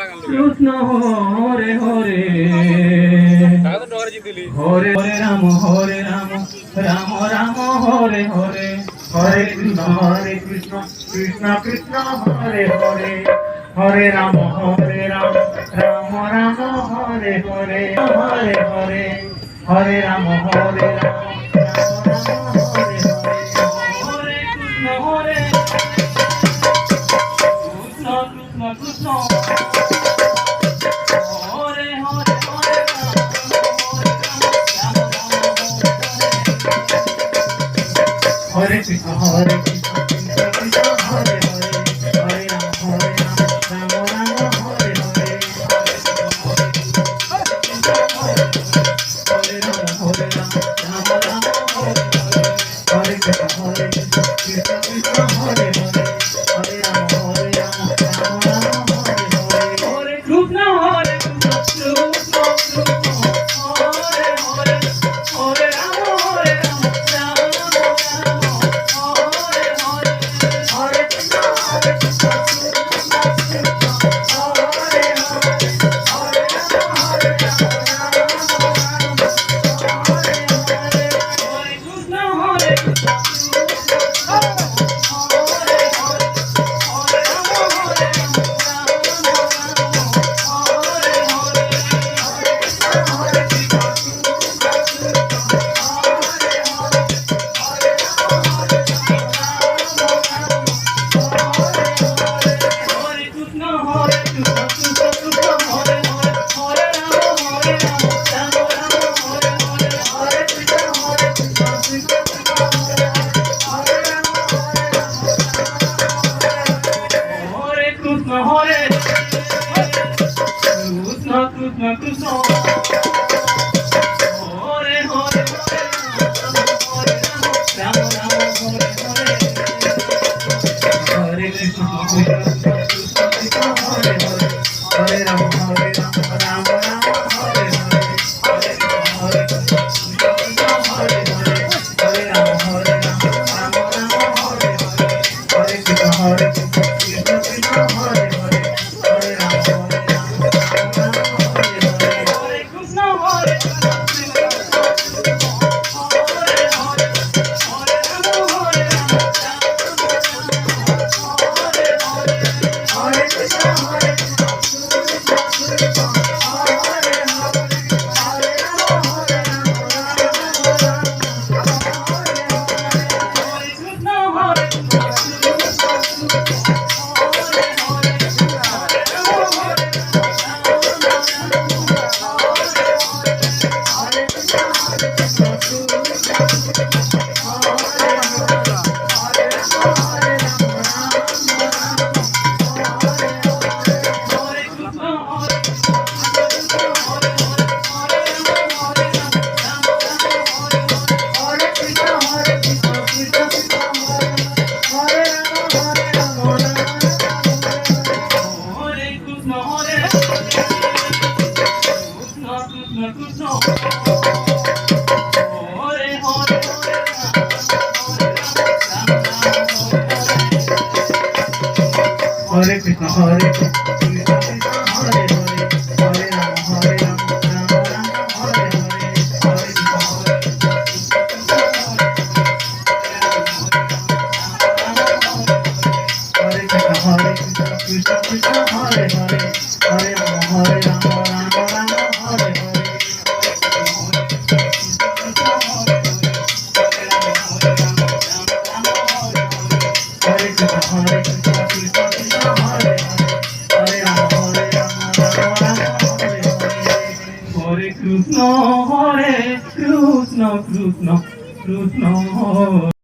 Krishna Hare Hare Hare Hare Ram Ram Ram Hare Hare Hare Krishna Krishna Krishna Hare Hare Hare Ram Ram Ram Hare Hare Hare Hare Hare Ram Hare Krishna Hare Krishna Hare Krishna Krishna Krishna Hare Hare Hare Ram Ram Ram Hare Hare Hare Ram Ram Ram Hare Hare Hare Krishna Hare Krishna Krishna Krishna Hare Hare Hare Ram Ram Ram Hare Hare Hare Krishna Hare Krishna Krishna Krishna Hare Hare Hare Ram Hare Krishna Hare Krishna Krishna Krishna Hare Hare Hare Rama Rama Rama Hare Hare Hare Krishna Hare Krishna Krishna Krishna Hare Hare Krishna Krishna Krishna Hare Hare Hare Rama Rama Rama Hare Hare Krishna Hare Krishna Krishna Krishna Hare